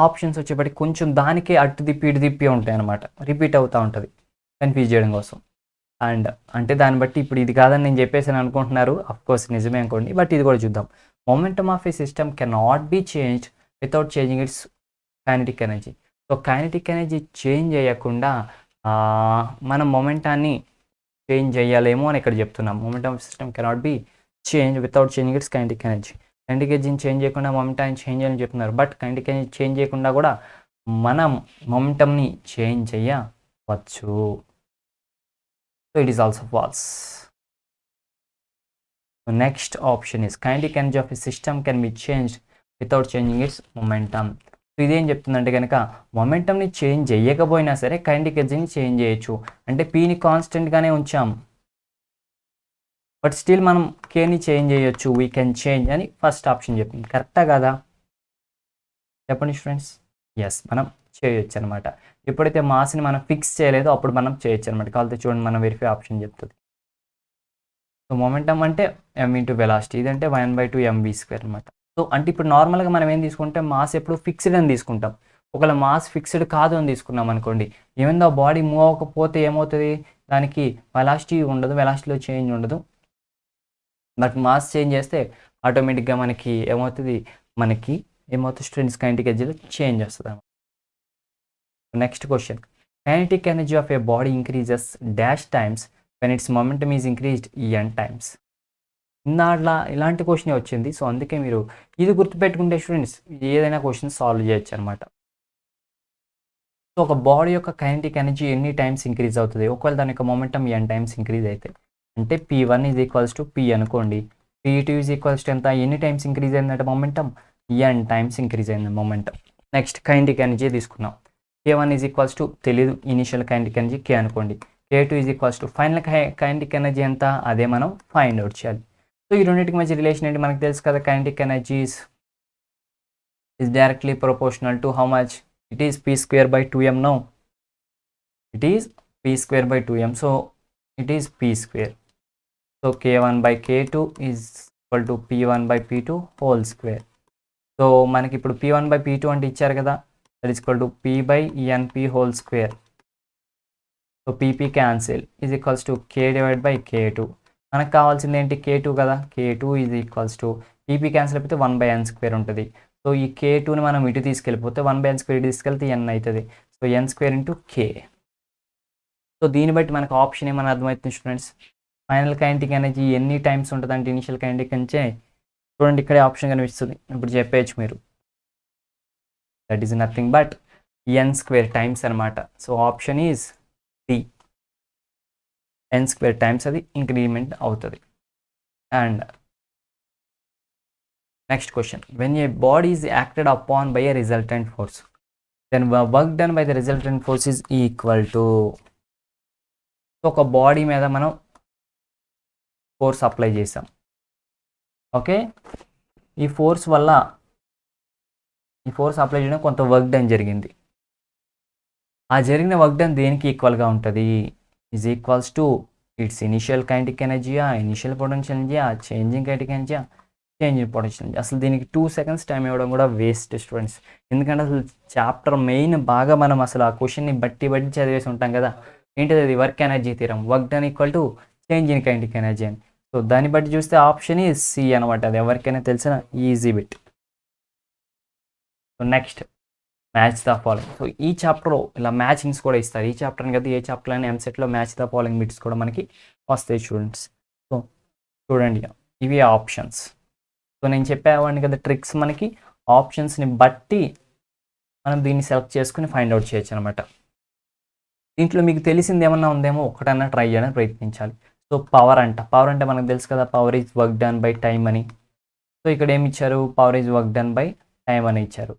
ఆప్షన్స్ వచ్చేప్పటికి కొంచెం దానికే అటు తిప్పి ఇటు తిప్పి ఉంటాయి అనమాట. రిపీట్ అవుతూ ఉంటుంది కన్ఫ్యూజ్ చేయడం కోసం. అండ్ అంటే దాన్ని బట్టి ఇప్పుడు ఇది కాదని నేను చెప్పేసాను అనుకుంటున్నారు. అఫ్కోర్స్ నిజమే అనుకోండి, బట్ ఇది కూడా చూద్దాం. Momentum of a system can not be change without changing its kinetic energy. So kinetic energy change చేయకుండా మనం మొమెంటాన్ని చేంజ్ చేయాలేమో అని ఇక్కడ చెప్తున్నాం. Momentum of system cannot be change without changing its kinetic energy. Kinetic ఎనర్జీని చేంజ్ చేయకుండా మొమెంటాన్ని చేంజ్ చేయాలని చెప్తున్నారు. బట్ కైనెటిక్ ఎనర్జీ చేంజ్ చేయకుండా కూడా మనం మొమెంటమ్ని చేంజ్ చేయవచ్చు. So it is also false. The next option is kinetic energy of a system can be changed without changing its momentum. So ఇదేం చెప్తుందంటే కనుక మొమెంటమ్ని చేంజ్ చేయకపోయినా సరే కైనెటిక్ ఎనర్జీని చేంజ్ చేయొచ్చు. అంటే పీని కాన్స్టెంట్గానే ఉంచాం, బట్ స్టిల్ మనం కేని చేంజ్ చేయొచ్చు. వీ కెన్ చేంజ్ అని ఫస్ట్ ఆప్షన్ చెప్తుంది. కరెక్టా కదా చెప్పండి స్టూడెంట్స్. ఎస్, మనం చేయొచ్చు అనమాట. ఎప్పుడైతే మాస్ని మనం ఫిక్స్ చేయలేదో అప్పుడు మనం చేయొచ్చు అనమాట. కాకపోతే చూడండి, మనం వెరిఫై ఆప్షన్ చెప్తుంది. సో మొమెంటమ్ అంటే m ఇంటూ వెలాసిటీ, ఇదంటే 1/2 mv² అనమాట. సో అంటే ఇప్పుడు నార్మల్గా మనం ఏం తీసుకుంటే మాస్ ఎప్పుడు ఫిక్స్డ్ అని తీసుకుంటాం. ఒకవేళ మాస్ ఫిక్స్డ్ కాదు అని తీసుకున్నాం అనుకోండి, ఏమైందో బాడీ మూవ్ అవ్వకపోతే ఏమవుతుంది, దానికి వెలాసిటీ ఉండదు, వెలాసిటీలో చేంజ్ ఉండదు. బట్ మాస్ చేంజ్ చేస్తే ఆటోమేటిక్గా మనకి ఏమవుతుంది స్టూడెంట్స్, కైనెటిక్ ఎనర్జీలో చేంజ్ వస్తుంది అనమాట. Next question, kinetic energy of a body increases dash times when its momentum is increased n times. ఇందాట్లా ఇలాంటి క్వశ్చనే వచ్చింది. సో అందుకే మీరు ఇది గుర్తుపెట్టుకుంటే స్టూడెంట్స్ ఏదైనా క్వశ్చన్ సాల్వ్ చేయొచ్చు అనమాట. సో ఒక బాడీ యొక్క కైనెటిక్ ఎనర్జీ ఎన్ని టైమ్స్ ఇంక్రీజ్ అవుతుంది, ఒకవేళ దాని యొక్క మొమెంటమ్ n టైమ్స్ ఇంక్రీజ్ అయితే, అంటే P1 is equals to P అనుకోండి, P2 ఈజ్ ఈక్వల్స్ టు ఎంత, ఎన్ని టైమ్స్ ఇంక్రీజ్ అయిందంటే మొమెంటమ్ n టైమ్స్ ఇంక్రీజ్ అయింది మొమెంటమ్. నెక్స్ట్ కైనెటిక్ ఎనర్జీ తీసుకున్నాం. K1 ఈజ్ ఈక్వల్స్ టు తెలీదు, ఇనిషియల్ కైనెటిక్ ఎనర్జీ K అనుకోండి. K2 is equals to final kinetic energy ఎంత, అదే మనం ఫైండ్ అవుట్ చేయాలి. సో ఈ రెండింటికి మధ్య రిలేషన్ ఏంటి మనకు తెలుసు కదా. Kinetic energy is directly proportional to how much? It is p²/2m. No, it is p²/2m. So it is p². So k1/k2 is equal to p1/p2 whole square. So మనకి ఇప్పుడు p1/p2 అంటే ఇచ్చారు కదా, that is equal to p/np whole square. So pp cancel is equals to k/k2. మనకు కావాల్సింది ఏంటి, k2 కదా. k2 is equals to pp cancel అయిపోతే 1/n² ఉంటుంది. సో ఈ k2ని మనం ఇటు తీసుకెళ్ళిపోతే 1/n² ఇటు తీసుకెళ్తే n అవుతుంది. So n² into k. So దీన్ని బట్టి మనకు ఆప్షన్ ఏమైనా అర్థమవుతుంది స్టూడెంట్స్. ఫైనల్ కైనెటిక్ ఎనర్జీ ఎన్ని టైమ్స్ ఉంటుంది అంటే ఇనిషియల్ కైనెటిక్ ఎనర్జీ చూడండి, ఇక్కడే ఆప్షన్ కనిపిస్తుంది. ఇప్పుడు చెప్పేయచ్చు మీరు, that is nothing but n² times అనమాట. So option is D, n² times అది ఇంక్రిమెంట్ అవుతుంది. And next question, when a body is acted upon by a resultant force then work done by the resultant force is equal to. ఒక body మీద మనం force apply చేసాం, okay. ఈ force apply చేయడం కొంత work done జరిగింది. ఆ జరిగిన వర్క్ డన్ దేనికి ఈక్వల్గా ఉంటుంది, is equals to its initial kinetic ఎనర్జీయా, ఇనిషియల్ పొటెన్షియల్ ఎనర్జీయా, చేంజింగ్ కైనెటిక్ ఎనర్జీయా, చేంజింగ్ పొటెన్షియల్ ఎనర్జీ. అసలు దీనికి 2 seconds టైం ఇవ్వడం కూడా వేస్ట్ స్టూడెంట్స్. ఎందుకంటే అసలు చాప్టర్ మెయిన్ బాగా మనం అసలు ఆ క్వశ్చన్ని బట్టి చదివేసి ఉంటాం కదా. ఏంటిది అది, work energy theorem, work done equal to changing kinetic energy అని. సో దాన్ని బట్టి చూస్తే ఆప్షన్ ఈ సి అనమాట. అది ఎవరికైనా తెలిసిన easy bit. So next match the following. So ఈ చాప్టర్లో ఇలా మ్యాచింగ్స్ కూడా ఇస్తారు. ఈ చాప్టర్ అని కదా ఏ చాప్టర్ అయినా ఎంసెట్లో మ్యాచ్ ద ఫాలోయింగ్ బిట్స్ కూడా మనకి వస్తాయి స్టూడెంట్స్. సో చూడండి ఇవి ఆప్షన్స్. సో నేను చెప్పేవాడిని కదా ట్రిక్స్, మనకి ఆప్షన్స్ని బట్టి మనం దీన్ని సెలెక్ట్ చేసుకుని ఫైండ్ అవుట్ చేయొచ్చు అనమాట. దీంట్లో మీకు తెలిసింది ఏమన్నా ఉందేమో ఒకటన్నా ట్రై చేయడానికి ప్రయత్నించాలి. సో పవర్ అంటే మనకు తెలుసు కదా, power is work done by time అని. సో ఇక్కడ ఏమి ఇచ్చారు, power is work done by time అని ఇచ్చారు.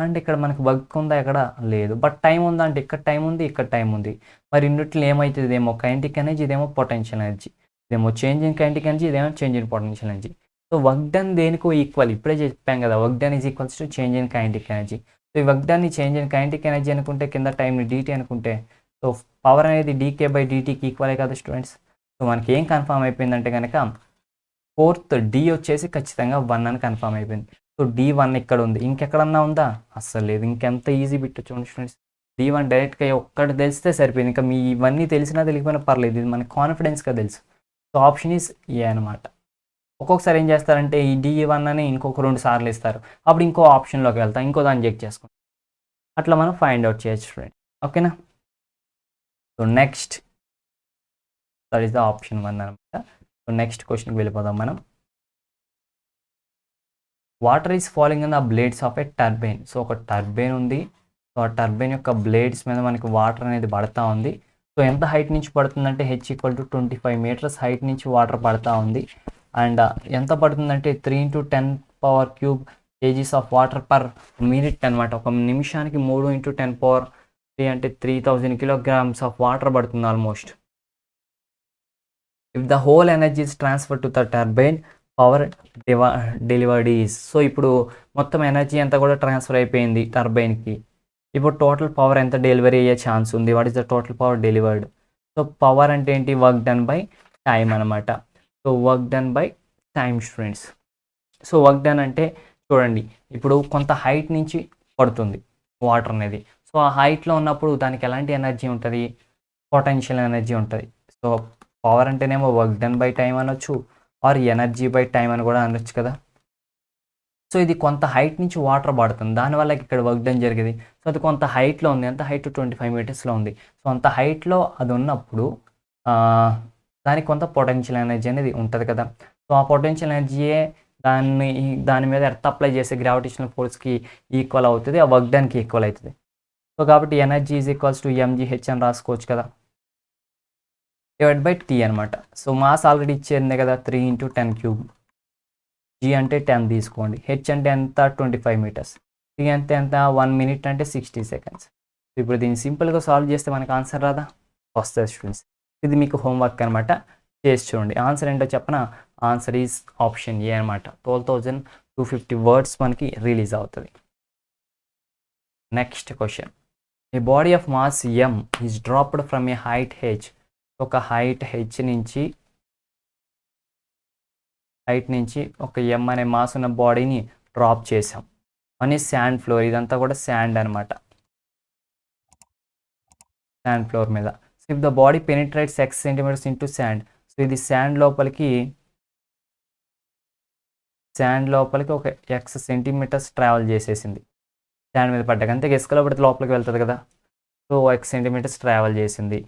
అండ్ ఇక్కడ మనకు వర్క్ ఉందా, ఎక్కడ లేదు. బట్ టైం ఉందా అంటే ఇక్కడ టైం ఉంది, ఇక్కడ టైం ఉంది. మరి ఇన్నిట్లో ఏమవుతుంది, ఇదేమో కైనెటిక్ ఎనర్జీ, ఇదేమో పొటెన్షియల్ ఎనర్జీ. ఇదేమో చేంజ్ ఇన్ కైనెటిక్ ఎనర్జీ, ఇదేమో change in potential energy. So work done దేనికో ఈక్వల్, ఇప్పుడే చెప్పాం కదా, work done is equals to change in kinetic energy. So ఈ వర్క్ డన్ని చేంజ్ ఇన్ కైనెటిక్ ఎనర్జీ అనుకుంటే, కింద టైంని డీటీ అనుకుంటే, సో పవర్ అనేది డీకే బై డీటీకి ఈక్వలే కదా స్టూడెంట్స్. సో మనకి ఏం కన్ఫర్మ్ అయిపోయిందంటే కనుక ఫోర్త్ డి వచ్చేసి ఖచ్చితంగా 1 అని కన్ఫర్మ్ అయిపోయింది. సో D1 ఇక్కడ ఉంది, ఇంకెక్కడన్నా ఉందా, అస్సలు లేదు. ఇంకెంత ఈజీ బిట్ చూడండి స్టూడెంట్స్, D1 డైరెక్ట్గా ఒక్కటి తెలిస్తే సరిపోయింది. ఇంకా మీ ఇవన్నీ తెలిసినా తెలియకపోయినా పర్లేదు, ఇది మనకి కాన్ఫిడెన్స్గా తెలుసు. సో ఆప్షన్ ఈస్ ఏ అనమాట. ఒక్కొక్కసారి ఏం చేస్తారంటే ఈ D1 అని ఇంకొక 2 సార్లు ఇస్తారు, అప్పుడు ఇంకో ఆప్షన్లోకి వెళ్తాం, ఇంకో దాన్ని చెక్ చేసుకుంటాం. అట్లా మనం ఫైండ్ అవుట్ చేయొచ్చు ఫ్రెండ్. ఓకేనా. So next that is the option 1 అనమాట. సో నెక్స్ట్ క్వశ్చన్కి వెళ్ళిపోదాం మనం. Water is falling in the blades of a turbine. So ఒక టర్బైన్ ఉంది, సో ఆ టర్బైన్ యొక్క బ్లేడ్స్ మీద మనకి వాటర్ అనేది పడతా ఉంది. సో ఎంత హైట్ నుంచి పడుతుందంటే H=25 meters హైట్ నుంచి వాటర్ పడతా ఉంది. అండ్ ఎంత పడుతుందంటే 3 × 10³ kgs of water per minute అనమాట. ఒక నిమిషానికి 3 × 10³ అంటే 3000 kilograms ఆఫ్ వాటర్ పడుతుంది almost. If the whole energy is transfer to the turbine, power delivered is. So ఇప్పుడు మొత్తం ఎనర్జీ అంతా కూడా ట్రాన్స్ఫర్ అయిపోయింది టర్బైన్కి. ఇప్పుడు టోటల్ పవర్ ఎంత డెలివరీ అయ్యే ఛాన్స్ ఉంది, what is the total power delivered. So power అంటే ఏంటి, వర్క్ డన్ బై టైం అనమాట. So work done by time students. So work done అంటే చూడండి, ఇప్పుడు కొంత హైట్ నుంచి పడుతుంది వాటర్ అనేది. సో ఆ హైట్లో ఉన్నప్పుడు దానికి ఎలాంటి ఎనర్జీ ఉంటుంది, పొటెన్షియల్ ఎనర్జీ ఉంటుంది. సో పవర్ అంటేనేమో వర్క్ డన్ బై టైం అనొచ్చు, ఆర్ ఎనర్జీ బై టైం అని కూడా అనొచ్చు కదా. సో ఇది కొంత హైట్ నుంచి వాటర్ పడుతుంది, దానివల్ల ఇక్కడ వర్క్ డన్ జరిగేది. సో అది కొంత హైట్లో ఉంది, ఎంత హైట్ 25 metersలో ఉంది. సో అంత హైట్లో అది ఉన్నప్పుడు దానికి కొంత పొటెన్షియల్ ఎనర్జీ అనేది ఉంటుంది కదా. సో ఆ పొటెన్షియల్ ఎనర్జీయే దాని మీద ఎర్త్ అప్లై చేసే గ్రావిటేషనల్ ఫోర్స్కి ఈక్వల్ అవుతుంది, ఆ వర్క్ డన్కి ఈక్వల్ అవుతుంది. సో కాబట్టి energy is equals to mgh అని రాసుకోవచ్చు కదా, డివైడ్ బై T అనమాట. సో మాస్ ఆల్రెడీ ఇచ్చేది కదా, 3 × 10³. G అంటే 10 తీసుకోండి, H అంటే ఎంత 25 meters, T అంటే ఎంత 1 minute అంటే 60 seconds. ఇప్పుడు దీన్ని సింపుల్గా సాల్వ్ చేస్తే మనకు ఆన్సర్ రాదా, వస్తుంది స్టూడెంట్స్. ఇది మీకు హోంవర్క్ అనమాట, చేసి చూడండి. ఆన్సర్ ఏంటో చెప్పనా, ఆన్సర్ ఈజ్ ఆప్షన్ ఏ అనమాట. 12,250 words మనకి రిలీజ్ అవుతుంది. Next question, A body of mass m is dropped from A height h. ఒక హైట్ నుంచి ఒక m అనే మాస్ ఉన్న బాడీని డ్రాప్ చేసాం అని శాండ్ ఫ్లోర్. ఇదంతా కూడా శాండ్ అనమాట, శాండ్ ఫ్లోర్ మీద. So if the body penetrates x centimeters into sand. So ఇది శాండ్ లోపలికి ఒక x centimeters ట్రావెల్ చేసేసింది, శాండ్ మీద పడ్డాక. అంతే ఇసుకలో పడితే లోపలికి వెళ్తుంది కదా. సో x centimeters ట్రావెల్ చేసింది.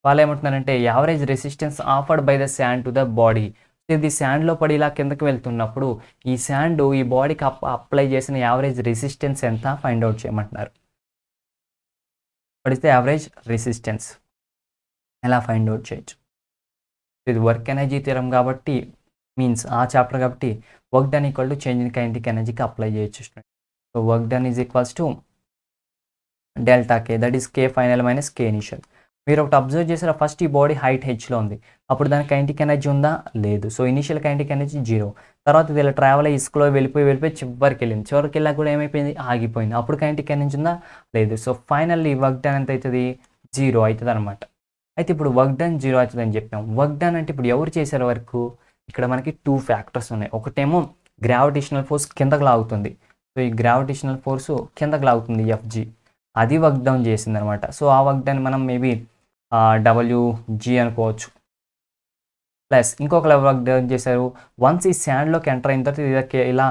వాళ్ళు ఏమంటున్నారంటే average resistance offered by the sand to the body. ఇది శాండ్లో పడి ఇలా కిందకి వెళ్తున్నప్పుడు ఈ శాండ్ ఈ బాడీకి అప్లై చేసిన యావరేజ్ రెసిస్టెన్స్ ఎంత ఫైండ్ అవుట్ చేయమంటున్నారు. పడితే యావరేజ్ రెసిస్టెన్స్ ఎలా ఫైండ్ అవుట్ చేయొచ్చు. ఇది వర్క్ ఎనర్జీ థియరం కాబట్టి, మీన్స్ ఆ చాప్టర్ కాబట్టి, work done equal to change in kinetic ఎనర్జీకి అప్లై చేయొచ్చు. So work done is equals to delta K, that is K final minus K initial. మీరు ఒకటి అబ్జర్వ్ చేసారా, ఫస్ట్ ఈ బాడీ హైట్ హెచ్లో ఉంది, అప్పుడు దానికి కైనెటిక్ ఎనర్జీ ఉందా, లేదు. So initial kinetic energy 0. తర్వాత ఇది ఇలా ట్రావెల్ అయ్యి ఇసుకలో వెళ్ళిపోయి చివరికి వెళ్ళాక కూడా ఏమైపోయింది, ఆగిపోయింది. అప్పుడు కైనెటిక్ ఎనర్జీ ఉందా, లేదు. సో ఫైనల్లీ వర్క్ డన్ ఎంత అవుతుంది, 0 అవుతుంది అనమాట. అయితే ఇప్పుడు వర్క్ డన్ 0 అవుతుంది అని చెప్పాం. వర్క్ డన్ అంటే ఇప్పుడు ఎవరు చేశారు వర్క్, ఇక్కడ మనకి 2 factors ఉన్నాయి. ఒకటేమో గ్రావిటేషనల్ ఫోర్స్ కిందకు లాగుతుంది. సో ఈ గ్రావిటేషనల్ ఫోర్స్ కిందకు లాగుతుంది FG, అది వర్క్ డౌన్ చేసింది అనమాట. సో ఆ వర్క్ డన్ మనం మేబీ WG అనుకోవచ్చు. ప్లస్ ఇంకొక వర్క్ డౌన్ చేశారు, వన్స్ ఈ శాండ్లోకి ఎంటర్ అయిన తర్వాత ఇలా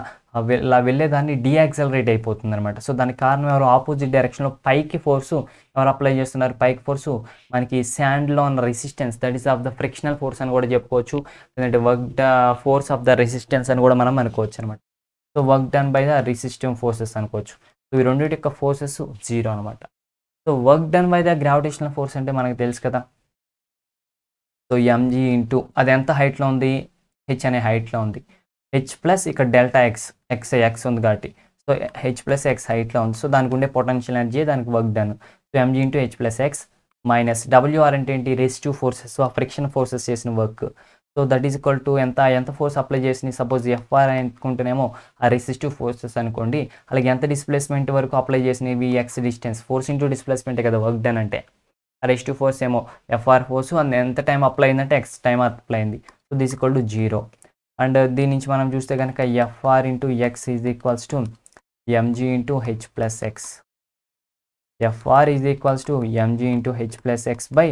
ఇలా వెళ్ళేదాన్ని డీయాక్సలరేట్ అయిపోతుంది అనమాట. సో దానికి కారణం ఎవరు? ఆపోజిట్ డైరెక్షన్లో పైకి ఫోర్సు ఎవరు అప్లై చేస్తున్నారు? పైకి ఫోర్సు మనకి శాండ్లో ఉన్న resistance, that is of the frictional force అని కూడా చెప్పుకోవచ్చు, లేదంటే work force of the resistance అని కూడా మనం అనుకోవచ్చు అనమాట. So work done by the resistive forces అనుకోవచ్చు. సో ఈ రెండింటి యొక్క ఫోర్సెస్ 0 అనమాట. So work done by the gravitational force అంటే మనకు తెలుసు కదా. సో mg ఇంటూ అది ఎంత హైట్లో ఉంది? h అనే హైట్లో ఉంది. h ప్లస్ ఇక్కడ డెల్టా x ఉంది కాబట్టి, సో h ప్లస్ x హైట్లో ఉంది. సో దానికి ఉండే పొటెన్షియల్ ఎనర్జీ, దానికి work done. So mg into h plus x minus wr అంటే ఏంటి? రెసిస్టివ్ ఫోర్సెస్, సో ఆ ఫ్రిక్షన్ ఫోర్సెస్ చేసిన work. So that is equal to ఎంత ఫోర్స్ అప్లై చేసి, సపోజ్ FR అనుకుంటేనేమో ఆ రెసిస్టివ్ ఫోర్సెస్ అనుకోండి. అలాగే ఎంత డిస్ప్లేస్మెంట్ వరకు అప్లై చేసినవి? x డిస్టెన్స్, ఫోర్స్ ఇంటూ డిస్ప్లేస్మెంటే కదా వర్క్ డన్ అంటే. ఆ రెసిస్టివ్ ఫోర్స్ ఏమో FR ఫోర్స్, అండ్ ఎంత టైం అప్లై అయిందంటే x టైం అప్లై అయింది. So this equal to 0. And దీని నుంచి మనం చూస్తే కనుక FR into x is equals to mg into h plus x. FR is equals to mg into h plus x by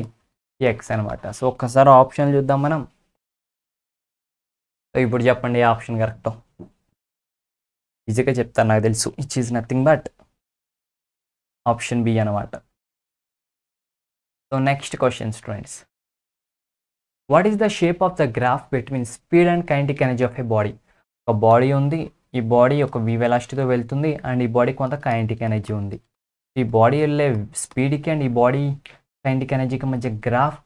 x అనమాట. So ఒక్కసారి option చూద్దాం మనం. సో ఇప్పుడు చెప్పండి ఏ ఆప్షన్ కరెక్ట్? ఈజీగా చెప్తాను, నాకు తెలుసు. It is nothing but option B అనమాట. So next question students, what is the shape of the graph between speed and kinetic energy of a body? ఒక బాడీ ఉంది, ఈ బాడీ ఒక v వెలాసిటీతో వెళ్తుంది, అండ్ ఈ బాడీ కొంత కైనెటిక్ ఎనర్జీ ఉంది. ఈ బాడీ వెళ్ళే స్పీడ్కి అండ్ ఈ బాడీ కైనెటిక్ ఎనర్జీకి మధ్య గ్రాఫ్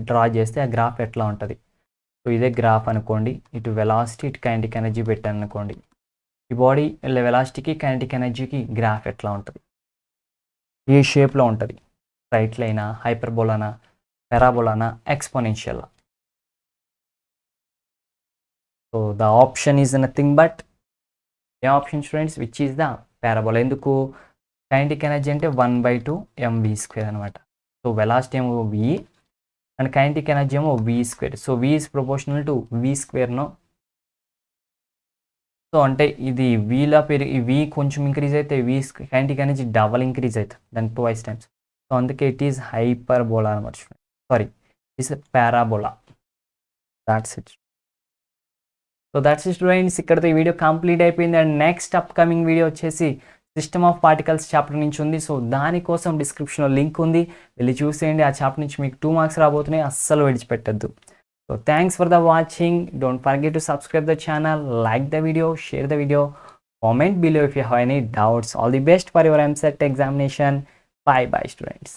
డ్రా చేస్తే ఆ గ్రాఫ్ ఎట్లా ఉంటుంది? సో ఇదే గ్రాఫ్ అనుకోండి, ఇటు వెలాసిటీ ఇటు కైనెటిక్ ఎనర్జీ పెట్టాను అనుకోండి. ఈ బాడీ వెళ్ళే వెలాసిటీకి కైనెటిక్ ఎనర్జీకి గ్రాఫ్ ఎట్లా ఉంటుంది? ఏ షేప్లో ఉంటుంది? స్ట్రైట్ లైనా, హైపర్బోలానా, పారాబోలానా, exponential? So the option is nothing but A option students? Which is the parabola. ఎందుకు? కైనెటిక్ ఎనర్జీ అంటే 1/2 mv² అనమాట. సో వెలాసిటీ ఏమో v అండ్ కైనెటిక్ ఎనర్జీ ఏమో v². So v is proportional to v². So అంటే ఇది వీలా ఈ v కొంచెం increase అయితే కైనెటిక్ ఎనర్జీ డబల్ ఇంక్రీజ్ అవుతుంది, దాని 2 టైమ్స్. సో అందుకే ఇట్ ఈస్ హైపర్బోలా అనమాట. Sorry, it's parabola. That's it. So that's it students, ఇక్కడతో ఈ వీడియో కంప్లీట్ అయిపోయింది. అండ్ నెక్స్ట్ అప్కమింగ్ వీడియో వచ్చేసి సిస్టమ్ ఆఫ్ పార్టికల్స్ చాప్టర్ నుంచి ఉంది. సో దానికోసం డిస్క్రిప్షన్లో లింక్ ఉంది, వెళ్ళి చూసేయండి. ఆ చాప్టర్ నుంచి మీకు 2 మార్క్స్ రాబోతున్నాయి, అస్సలు విడిచిపెట్టద్దు. So thanks for the watching. Don't forget to subscribe the channel, like the video, share the video, comment below if you have any doubts. All the best for your MCET examination. Bye bye students.